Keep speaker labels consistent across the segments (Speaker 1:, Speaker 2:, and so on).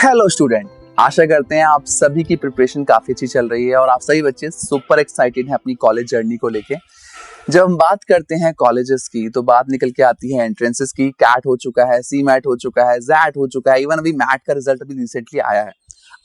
Speaker 1: Hello student, आशा करते हैं आप सभी की प्रिपरेशन काफी अच्छी चल रही है और आप सभी बच्चे सुपर एक्साइटेड हैं अपनी कॉलेज जर्नी को लेके। जब हम बात करते हैं कॉलेजेस की तो बात निकल के आती है एंट्रेंसेस की। कैट हो चुका है, सी मैट हो चुका है, जैट हो चुका है, इवन अभी मैट का रिजल्ट अभी रिसेंटली आया है।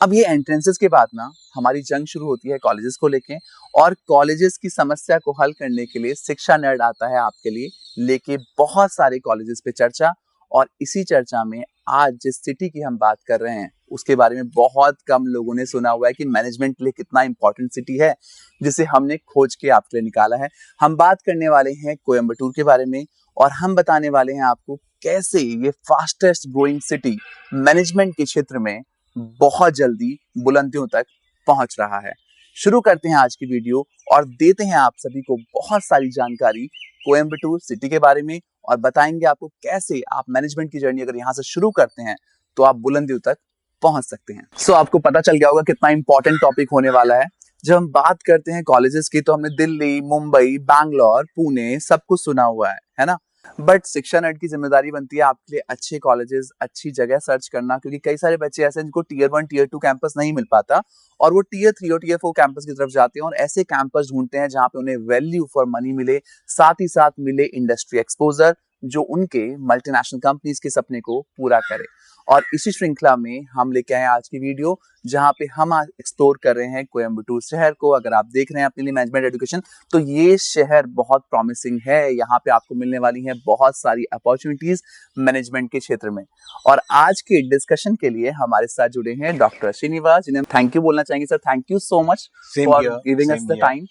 Speaker 1: अब ये एंट्रेंसेस के बाद ना हमारी जंग शुरू होती है कॉलेजेस को लेके, और कॉलेजेस की समस्या को हल करने के लिए शिक्षा नर्ड आता है आपके लिए लेके बहुत सारे कॉलेजेस पे चर्चा। और इसी चर्चा में आज जिस सिटी की हम बात कर रहे हैं उसके बारे में बहुत कम लोगों ने सुना हुआ है कि मैनेजमेंट के लिए कितना इंपॉर्टेंट सिटी है, जिसे हमने खोज के आपके लिए निकाला है। हम बात करने वाले हैं कोयम्बटूर के बारे में और हम बताने वाले हैं आपको कैसे ये फास्टेस्ट ग्रोइंग सिटी मैनेजमेंट के क्षेत्र में बहुत जल्दी बुलंदियों तक पहुंच रहा है। शुरू करते हैं आज की वीडियो और देते हैं आप सभी को बहुत सारी जानकारी कोयम्बटूर सिटी के बारे में और बताएंगे आपको कैसे आप मैनेजमेंट की जर्नी अगर यहाँ से शुरू करते हैं तो आप बुलंदियों तक पहुंच सकते हैं। सो आपको पता चल गया होगा कितना इंपॉर्टेंट टॉपिक होने वाला है। जब हम बात करते हैं कॉलेजेस की तो हमने दिल्ली, मुंबई, बैंगलोर, पुणे सब कुछ सुना हुआ है ना। बट शिक्षा नर्ड की जिम्मेदारी बनती है आपके लिए अच्छे कॉलेजेस, अच्छी जगह सर्च करना, क्योंकि कई सारे बच्चे ऐसे हैं जिनको टियर 1 टियर 2 कैंपस नहीं मिल पाता और वो टियर 3 और टियर 4 कैंपस की तरफ जाते हैं और ऐसे कैंपस ढूंढते हैं जहां पे उन्हें वैल्यू फॉर मनी मिले, साथ ही साथ मिले इंडस्ट्री एक्सपोजर जो उनके मल्टीनेशनल कंपनीज के सपने को पूरा करे। और इसी श्रृंखला में हम लेके आए आज की वीडियो जहां पे हम आज एक्सप्लोर कर रहे हैं कोयम्बटूर शहर को। अगर आप देख रहे हैं अपने लिए मैनेजमेंट एजुकेशन तो ये शहर बहुत प्रॉमिसिंग है। यहाँ पे आपको मिलने वाली हैं बहुत सारी अपॉर्चुनिटीज मैनेजमेंट के क्षेत्र में। और आज के डिस्कशन के लिए हमारे साथ जुड़े हैं डॉक्टर श्रीनिवास, जिन्हें थैंक यू बोलना चाहेंगे। Sir, thank you so much for giving us the time.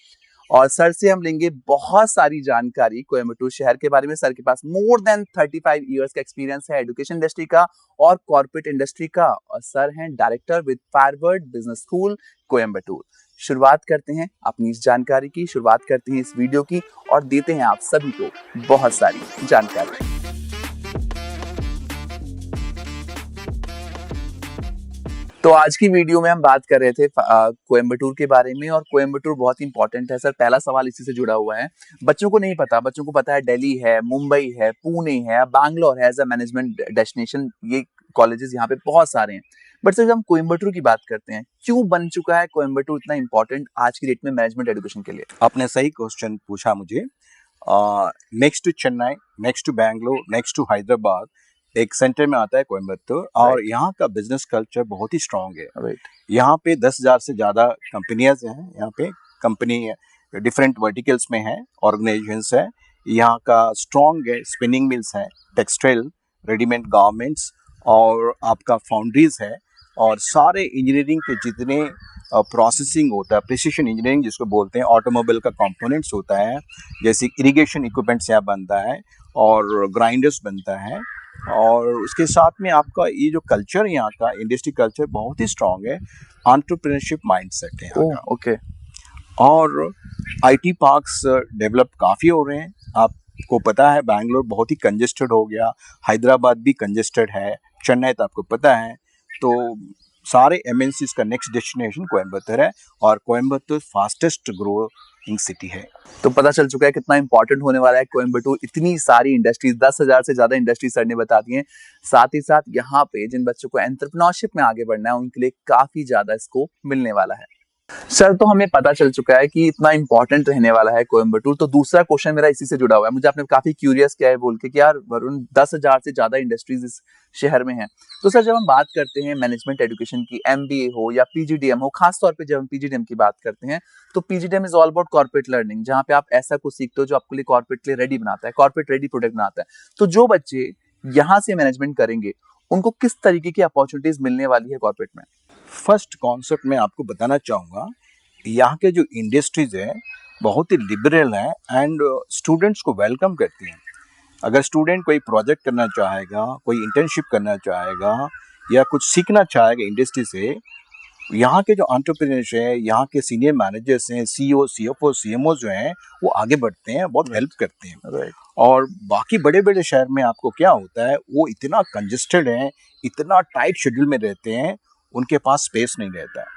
Speaker 1: और सर से हम लेंगे बहुत सारी जानकारी कोयम्बटूर शहर के बारे में। सर के पास मोर देन 35 इयर्स का एक्सपीरियंस है एजुकेशन इंडस्ट्री का और कॉर्पोरेट इंडस्ट्री का, और सर हैं director with forward business school Coimbatore. शुरुआत करते हैं अपनी इस जानकारी की, शुरुआत करते हैं इस वीडियो की और देते हैं आप सभी को बहुत सारी जानकारी। तो आज की वीडियो में हम बात कर रहे थे कोयम्बटूर के बारे में, और कोयम्बटूर बहुत इंपॉर्टेंट है। सर, पहला सवाल इसी से जुड़ा हुआ है। बच्चों को नहीं पता, बच्चों को पता है दिल्ली है, मुंबई है, पुणे है, बैंगलोर है एज अ मैनेजमेंट डेस्टिनेशन। ये कॉलेजेस यहाँ पे बहुत सारे हैं। बट सर, जब हम कोयम्बटूर की बात करते हैं, क्यों बन चुका है कोयम्बटूर इतना इंपॉर्टेंट आज की डेट में मैनेजमेंट एजुकेशन के लिए?
Speaker 2: आपने सही क्वेश्चन पूछा मुझे। Next to Chennai, next to Bangalore, next to Hyderabad एक सेंटर में आता है कोयम्बटूर। और यहाँ का बिजनेस कल्चर बहुत ही स्ट्रांग है। यहाँ पे 10,000 से ज्यादा कंपनियां हैं। यहाँ पे कंपनी डिफरेंट वर्टिकल्स में है, ऑर्गेनाइजेशंस है। यहाँ का स्ट्रांग है, स्पिनिंग मिल्स है, टेक्सटाइल, रेडीमेड गारमेंट्स और आपका फाउंड्रीज है। और सारे इंजीनियरिंग के जितने प्रोसेसिंग होता है, प्रिसिशन इंजीनियरिंग जिसको बोलते हैं, ऑटोमोबाइल का कंपोनेंट्स होता है, जैसे इरिगेशन इक्विपमेंट्स यहाँ बनता है और ग्राइंडर्स बनता है। और उसके साथ में आपका ये जो कल्चर यहाँ का इंडस्ट्री कल्चर बहुत ही स्ट्रांग है। एंटरप्रेन्योरशिप माइंडसेट है यहाँ का।
Speaker 1: ओके।
Speaker 2: और आईटी पार्क्स डेवलप काफ़ी हो रहे हैं। आपको पता है बैंगलोर बहुत ही कंजेस्टेड हो गया, हैदराबाद भी कंजेस्टेड है, चेन्नई तो आपको पता है। तो सारे एमएनसीज का नेक्स्ट डेस्टिनेशन कोयम्बटूर है और कोयम्बटूर फास्टेस्ट ग्रोइंग सिटी है।
Speaker 1: तो पता चल चुका है कितना इंपॉर्टेंट होने वाला है कोयम्बटूर। इतनी सारी इंडस्ट्रीज, 10,000 से ज्यादा इंडस्ट्रीज सर ने बता दी हैं। साथ ही साथ यहाँ पे जिन बच्चों को एंटरप्रेन्योरशिप में आगे बढ़ना है उनके लिए काफी ज्यादा स्कोप मिलने वाला है। सर, तो हमें पता चल चुका है कि इतना इंपॉर्टेंट रहने वाला है कोयम्बटूर। तो दूसरा क्वेश्चन मेरा इसी से जुड़ा हुआ है। मुझे आपने काफी क्यूरियस किया है बोल के कि यार वरुण, 10,000 से ज्यादा इंडस्ट्रीज इस शहर में हैं। तो सर, जब हम बात करते हैं मैनेजमेंट एजुकेशन की, एमबीए हो या पीजीडीएम हो, खासतौर पे जब हम पीजीडीएम की बात करते हैं तो PGDM is all about corporate learning, जहाँ पे आप ऐसा कुछ सीखते हो जो आपके लिए कॉर्पोरेट के लिए रेडी बनाता है, कॉर्पोरेट रेडी प्रोडक्ट बनाता है। तो जो बच्चे यहाँ से मैनेजमेंट करेंगे उनको किस तरीके की अपॉर्चुनिटीज मिलने वाली है कॉर्पोरेट में?
Speaker 2: फर्स्ट कॉन्सेप्ट मैं आपको बताना चाहूँगा, यहाँ के जो इंडस्ट्रीज है बहुत ही लिबरल है एंड स्टूडेंट्स को वेलकम करती हैं। अगर स्टूडेंट कोई प्रोजेक्ट करना चाहेगा, कोई इंटर्नशिप करना चाहेगा या कुछ सीखना चाहेगा इंडस्ट्री से, यहाँ के जो एंटरप्रेन्योर्स हैं, यहाँ के सीनियर मैनेजर्स हैं, सीईओ, सीएफओ, सीएमओ जो हैं वो आगे बढ़ते हैं, बहुत हेल्प करते हैं। और बाकी बड़े बड़े शहर में आपको क्या होता है, वो इतना कंजेस्टेड हैं, इतना टाइट शेड्यूल में रहते हैं, उनके पास स्पेस नहीं रहता है।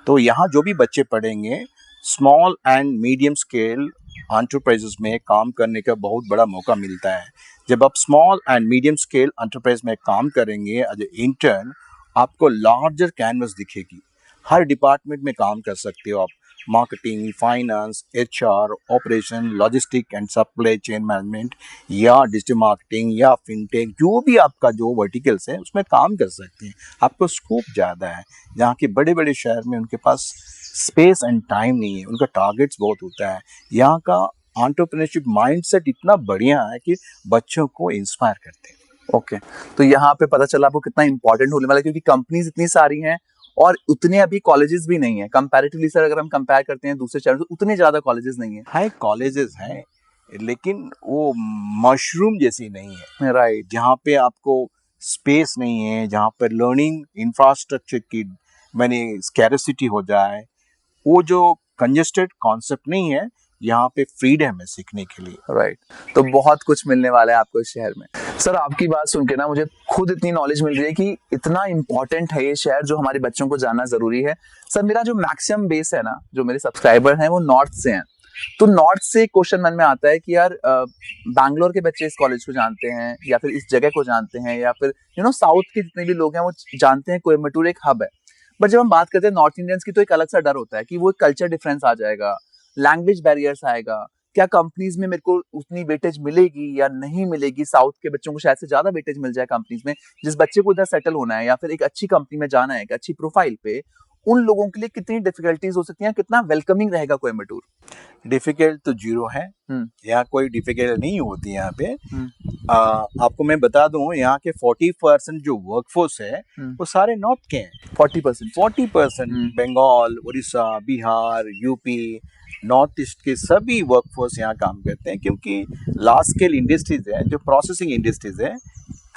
Speaker 2: तो यहाँ जो भी बच्चे पढ़ेंगे small and medium scale enterprises में काम करने का बहुत बड़ा मौका मिलता है। जब आप small and medium scale enterprise में काम करेंगे एज ए इंटर्न, आपको लार्जर कैनवस दिखेगी। हर डिपार्टमेंट में काम कर सकते हो आप, marketing, finance, HR, operation, logistic and supply chain management, या डिजिटल मार्केटिंग, या फिनटेक, जो भी आपका जो वर्टिकल्स है उसमें काम कर सकते हैं। आपको स्कोप ज़्यादा है। जहाँ के बड़े बड़े शहर में उनके पास स्पेस एंड टाइम नहीं है, उनका टारगेट्स बहुत होता है। यहाँ का एंटरप्रेन्योरशिप माइंडसेट इतना बढ़िया है कि बच्चों को इंस्पायर करते हैं।
Speaker 1: ओके तो यहाँ पे पता चला आपको कितना इंपॉर्टेंट होने वाला है, क्योंकि कंपनीज इतनी सारी हैं और उतने अभी कॉलेजेस भी नहीं है कंपैरेटिवली सर। अगर हम कंपेयर करते हैं दूसरे शहरों से, उतने ज्यादा कॉलेजेस नहीं है।
Speaker 2: हाई कॉलेजेस हैं लेकिन वो मशरूम जैसी नहीं है।
Speaker 1: राइट।
Speaker 2: जहाँ पे आपको स्पेस नहीं है, जहाँ पर लर्निंग इंफ्रास्ट्रक्चर की मैंने स्कैरसिटी हो जाए, वो जो कंजेस्टेड कॉन्सेप्ट नहीं है। यहाँ पे फ्रीडम है सीखने के लिए।
Speaker 1: राइट। तो बहुत कुछ मिलने वाला है आपको इस शहर में। सर आपकी बात सुन के ना मुझे खुद इतनी नॉलेज मिल रही है कि इतना इंपॉर्टेंट है ये शहर, जो हमारे बच्चों को जानना जरूरी है। सर मेरा जो मैक्सिमम बेस है ना, जो मेरे सब्सक्राइबर हैं वो नॉर्थ से हैं, तो नॉर्थ से क्वेश्चन मन में आता है कि यार बैंगलोर के बच्चे इस कॉलेज को जानते हैं या फिर इस जगह को जानते हैं, या फिर साउथ के जितने भी लोग हैं वो जानते हैं कोयम्बटूर एक हब है। बट जब हम बात करते हैं नॉर्थ इंडियंस की, तो एक अलग सा डर होता है कि वो कल्चर डिफरेंस आ जाएगा, लैंग्वेज बैरियर्स आएगा, क्या कंपनीज में मेरे को उतनी वेटेज मिलेगी या नहीं मिलेगी। साउथ के बच्चों को शायद से ज्यादा वेटेज मिल जाए कंपनीज में। जिस बच्चे को इधर सेटल होना है या फिर एक अच्छी कंपनी में जाना है, एक अच्छी प्रोफाइल पे, उन लोगों के लिए कितनी डिफिकल्टीज हो सकती हैं, कितना वेलकमिंग रहेगा कोयम्बटूर?
Speaker 2: डिफिकल्ट तो जीरो है, यहाँ कोई डिफिकल्ट नहीं होती यहाँ पे। आपको मैं बता दूं, यहाँ के 40% जो वर्कफोर्स है वो सारे नॉर्थ के हैं। 40% Bengal, Orissa, Bihar, UP, north east के सभी वर्कफोर्स यहाँ काम करते हैं, क्योंकि लार्ज स्केल इंडस्ट्रीज है, जो प्रोसेसिंग इंडस्ट्रीज है,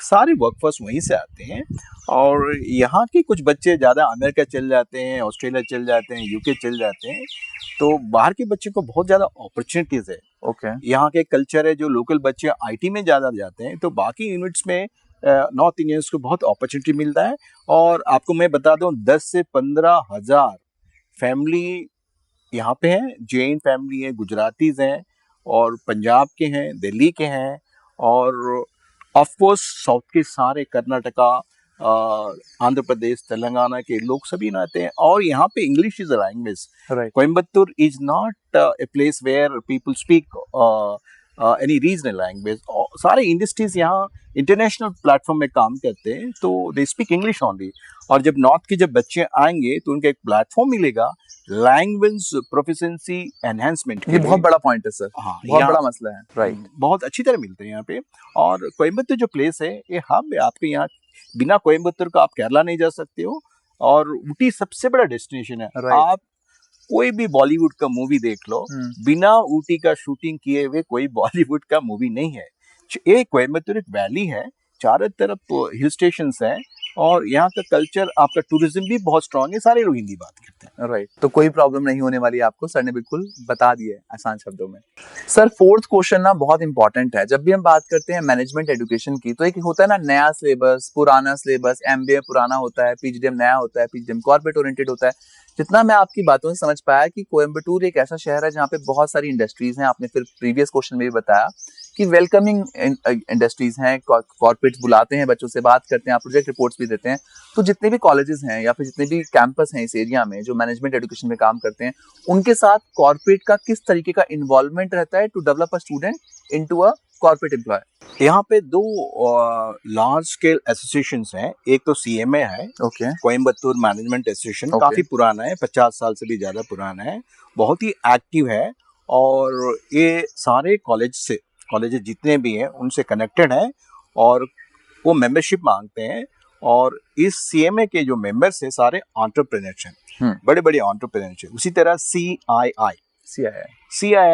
Speaker 2: सारे वर्कफोर्स वहीं से आते हैं। और यहाँ के कुछ बच्चे ज़्यादा अमेरिका चल जाते हैं, ऑस्ट्रेलिया चल जाते हैं, यूके चल जाते हैं, तो बाहर के बच्चे को बहुत ज़्यादा अपॉर्चुनिटीज़ है।
Speaker 1: ओके।
Speaker 2: यहाँ के कल्चर है, जो लोकल बच्चे आईटी में ज़्यादा जाते हैं, तो बाकी यूनिट्स में नॉर्थ इंडियंस को बहुत अपॉर्चुनिटी मिलता है। और आपको मैं बता दूँ, 10 से 15 हज़ार फैमिली यहाँ पे हैं। जैन फैमिली है, गुजरातीज हैं, और पंजाब के हैं, दिल्ली के हैं, और ऑफ कोर्स साउथ के सारे, कर्नाटका, आंध्र प्रदेश, तेलंगाना के लोग सभी आते हैं। और यहाँ पे English is a language. Coimbatore is not a place where people speak any regional language. सारे इंडस्ट्रीज यहाँ इंटरनेशनल प्लेटफॉर्म में काम करते हैं, तो दे स्पीक इंग्लिश ओनली। और जब नॉर्थ के जब बच्चे आएंगे तो उनका एक प्लेटफॉर्म मिलेगा लैंग्वेज प्रोफिशिएंसी एनहांसमेंट।
Speaker 1: ये बहुत बड़ा पॉइंट है सर।
Speaker 2: हाँ,
Speaker 1: बहुत बड़ा मसला है। राइट।
Speaker 2: बहुत अच्छी तरह मिलते हैं यहाँ पे। और कोयम्बतूर जो प्लेस है, ये हब है आपके यहाँ। बिना कोयम्बतूर का आप केरला नहीं जा सकते हो, और ऊटी सबसे बड़ा डेस्टिनेशन है। आप कोई भी बॉलीवुड का मूवी देख लो, बिना ऊटी का शूटिंग किए हुए कोई बॉलीवुड का मूवी नहीं है। ये कोयम्बतूर एक वैली है, चारों तरफ हिल स्टेशन है, और यहाँ का कल्चर, आपका टूरिज्म भी बहुत स्ट्रांग है, सारे लोग हिंदी बात करते हैं।
Speaker 1: राइट। तो कोई प्रॉब्लम नहीं होने वाली आपको, सर ने बिल्कुल बता दिया है आसान शब्दों में। सर फोर्थ क्वेश्चन ना बहुत इंपॉर्टेंट है। जब भी हम बात करते हैं मैनेजमेंट एजुकेशन की, तो एक होता है ना नया सिलेबस, पुराना सिलेबस, एमबीए पुराना होता है, पीजीडीएम नया होता है, पीजीडीएम कॉर्पोरेट ओरिएंटेड होता है। जितना मैं आपकी बातों से समझ पाया कि कोयम्बटूर एक ऐसा शहर है जहाँ पे बहुत सारी इंडस्ट्रीज हैं। आपने फिर प्रीवियस क्वेश्चन में भी बताया कि वेलकमिंग इंडस्ट्रीज हैं, कॉर्पोरेट्स बुलाते हैं, बच्चों से बात करते हैं, आप प्रोजेक्ट रिपोर्ट्स भी देते हैं। तो जितने भी कॉलेजेस हैं या फिर जितने भी कैंपस हैं इस एरिया में जो मैनेजमेंट एजुकेशन में काम करते हैं, उनके साथ कॉर्पोरेट का किस तरीके का इन्वॉल्वमेंट रहता है to develop a student into a corporate employ?
Speaker 2: यहाँ पे दो लार्ज स्केल एसोसिएशंस हैं। एक तो सीएमए है, कोयम्बतूर मैनेजमेंट एसोसिएशन, काफी पुराना है, 50 साल से भी ज्यादा पुराना है, बहुत ही एक्टिव है। और ये सारे कॉलेज जितने भी हैं उनसे कनेक्टेड है, और वो मेंबरशिप मांगते हैं। और इस सीएमए के जो मेंबर्स हैं सारे एंटरप्रेन्योर्स हैं, बड़े बड़े एंटरप्रेन्योर्स हैं। उसी तरह सीआईआई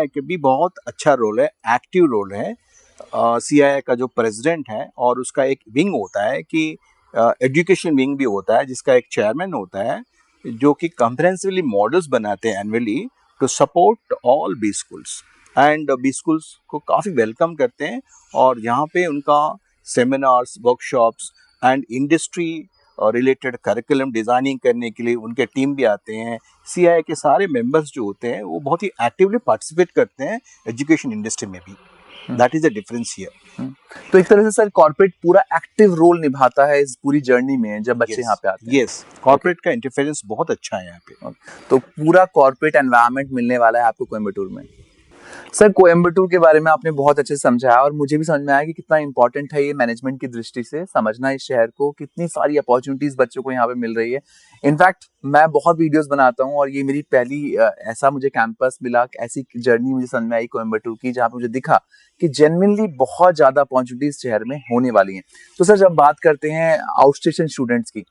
Speaker 2: के भी बहुत अच्छा रोल है, एक्टिव रोल है। सीआईआई का जो प्रेसिडेंट है, और उसका एक विंग होता है कि एजुकेशन विंग भी होता है, जिसका एक चेयरमैन होता है, जो कि कॉम्प्रिहेंसिवली मॉडल्स बनाते हैं annually to support all B schools. And B schools को काफ़ी वेलकम करते हैं, और यहाँ पे उनका seminars, workshops and industry related curriculum designing करने के लिए उनके टीम भी आते हैं। सीआईआई के सारे मेंबर्स जो होते हैं वो बहुत ही एक्टिवली पार्टिसिपेट करते हैं एजुकेशन इंडस्ट्री में भी। That is the difference here.
Speaker 1: तो एक तरह से सर कॉर्पोरेट पूरा एक्टिव रोल निभाता है इस पूरी जर्नी में जब बच्चे यहाँ पे आते हैं।
Speaker 2: यस, कॉर्पोरेट का इंटरफेरेंस बहुत अच्छा है यहाँ पे।
Speaker 1: तो पूरा कॉर्पोरेट एनवायरनमेंट मिलने वाला है आपको कोयम्बटूर में। सर कोयम्बटूर के बारे में आपने बहुत अच्छे से समझाया और मुझे भी समझ में आया कि कितना इंपॉर्टेंट है ये मैनेजमेंट की दृष्टि से समझना इस शहर को, कितनी सारी अपॉर्चुनिटीज बच्चों को यहाँ पे मिल रही है। इनफैक्ट मैं बहुत वीडियोस बनाता हूँ और ये मेरी पहली ऐसा मुझे कैंपस मिला, ऐसी जर्नी मुझे समझ में आई कोयम्बटूर की, जहाँ पे मुझे दिखा कि जेन्युइनली बहुत ज्यादा अपॉर्चुनिटीज शहर में होने वाली हैं। तो सर जब बात करते हैं आउट स्टेशन स्टूडेंट्स की,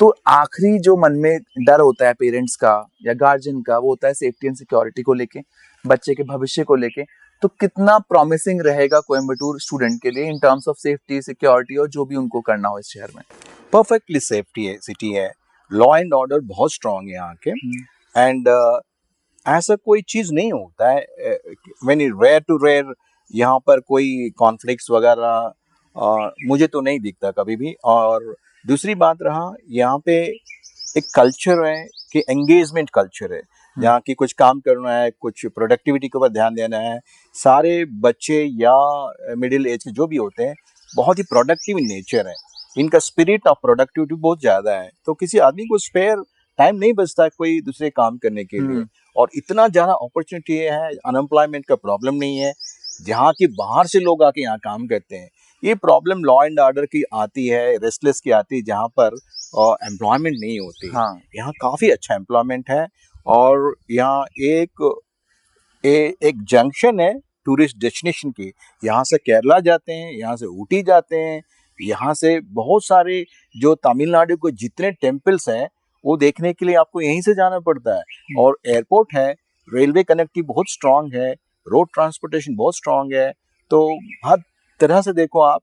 Speaker 1: तो आखिरी जो मन में डर होता है पेरेंट्स का या गार्जियन का, वो होता है सेफ्टी एंड सिक्योरिटी को लेके, बच्चे के भविष्य को लेके। तो कितना प्रॉमिसिंग रहेगा कोयम्बटूर स्टूडेंट के लिए in terms of safety, security और जो भी उनको करना हो इस शहर में?
Speaker 2: परफेक्टली सेफ्टी है, सिटी है, लॉ एंड ऑर्डर बहुत स्ट्रांग है यहाँ के, एंड ऐसा कोई चीज नहीं होता है व्हेन रेयर टू रेयर यहाँ पर कोई कॉन्फ्लिक्ट्स वगैरह मुझे तो नहीं दिखता कभी भी। और दूसरी बात रहा, यहाँ पे एक कल्चर है कि एंगेजमेंट कल्चर है, यहाँ की कुछ काम करना है, कुछ प्रोडक्टिविटी के ऊपर ध्यान देना है। सारे बच्चे या मिडिल एज के जो भी होते हैं बहुत ही प्रोडक्टिव नेचर है, इनका स्पिरिट ऑफ प्रोडक्टिविटी बहुत ज़्यादा है। तो किसी आदमी को स्पेयर टाइम नहीं बचता है कोई दूसरे काम करने के लिए, और इतना ज़्यादा अपॉर्चुनिटी है, अनएम्प्लॉयमेंट का प्रॉब्लम नहीं है, जहाँ की बाहर से लोग आके यहाँ काम करते हैं। ये प्रॉब्लम लॉ एंड ऑर्डर की आती है, रेस्टलेस की आती है, जहाँ पर एम्प्लॉयमेंट नहीं होती।
Speaker 1: हाँ।
Speaker 2: यहाँ काफ़ी अच्छा एम्प्लॉयमेंट है, और यहाँ एक जंक्शन है टूरिस्ट डेस्टिनेशन की। यहाँ से केरला जाते हैं, यहाँ से ऊटी जाते हैं, यहाँ से बहुत सारे जो तमिलनाडु को जितने टेम्पल्स हैं वो देखने के लिए आपको यहीं से जाना पड़ता है। और एयरपोर्ट है, रेलवे कनेक्टिविटी बहुत स्ट्रांग है, रोड ट्रांसपोर्टेशन बहुत स्ट्रांग है। तो हर तरह से देखो आप,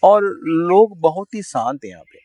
Speaker 2: और लोग बहुत ही शांत हैं यहाँ पे।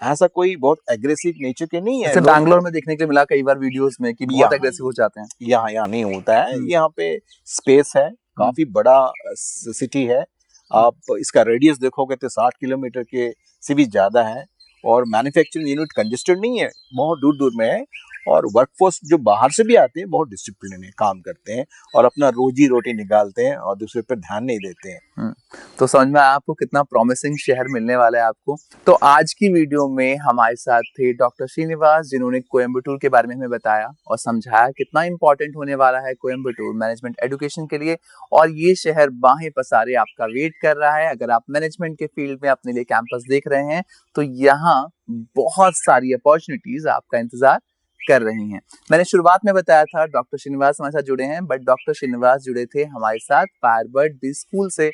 Speaker 2: ऐसा कोई बहुत एग्रेसिव नेचर के नहीं है।
Speaker 1: बैंगलोर में देखने के लिए मिला कई बार वीडियोस में कि बहुत एग्रेसिव हो जाते हैं।
Speaker 2: यहाँ नहीं होता है। यहाँ पे स्पेस है, काफी बड़ा सिटी है। आप इसका रेडियस देखोगे तो 60 किलोमीटर के से भी ज्यादा है, और मैन्युफैक्चरिंग यूनिट कंजेस्टेड नहीं है, बहुत दूर दूर में है। और वर्कफोर्स जो बाहर से भी आते हैं बहुत डिसिप्लिन है, काम करते हैं और अपना रोजी रोटी निकालते हैं और दूसरे पर ध्यान नहीं देते हैं।
Speaker 1: तो समझ में आया आपको कितना प्रॉमिसिंग शहर मिलने वाला है आपको। तो आज की वीडियो में हमारे साथ थे डॉक्टर श्रीनिवास, जिन्होंने कोयम्बटूर के बारे में हमें बताया और समझाया कितना इंपॉर्टेंट होने वाला है कोयम्बटूर मैनेजमेंट एजुकेशन के लिए। और ये शहर बाहें पसारे आपका वेट कर रहा है। अगर आप मैनेजमेंट के फील्ड में अपने लिए कैंपस देख रहे हैं तो यहाँ बहुत सारी अपॉर्चुनिटीज आपका इंतजार कर रही हैं। मैंने शुरुआत में बताया था डॉक्टर श्रीनिवास हमारे साथ जुड़े हैं, बट डॉक्टर श्रीनिवास जुड़े थे हमारे साथ फायरबर्ड बिजनेस स्कूल से।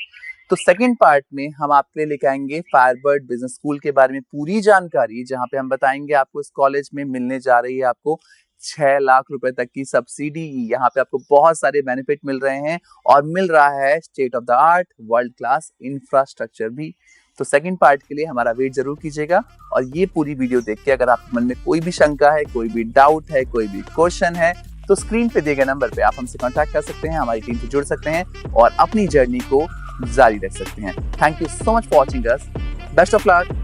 Speaker 1: तो सेकंड पार्ट में हम आपके लिए लेके आएंगे फायरबर्ड बिजनेस स्कूल के बारे में पूरी जानकारी, जहां पे हम बताएंगे आपको इस कॉलेज में मिलने जा रही है आपको 6 लाख रुपए तक की सब्सिडी। यहाँ पे आपको बहुत सारे बेनिफिट मिल रहे हैं और मिल रहा है state of the art world class infrastructure भी। तो सेकंड पार्ट के लिए हमारा वेट जरूर कीजिएगा, और ये पूरी वीडियो देख के अगर आपके मन में कोई भी शंका है, कोई भी डाउट है, कोई भी क्वेश्चन है, तो स्क्रीन पे दिए गए नंबर पे आप हमसे कांटेक्ट कर सकते हैं, हमारी टीम से जुड़ सकते हैं और अपनी जर्नी को जारी रख सकते हैं। Thank you so much for watching us. Best of luck.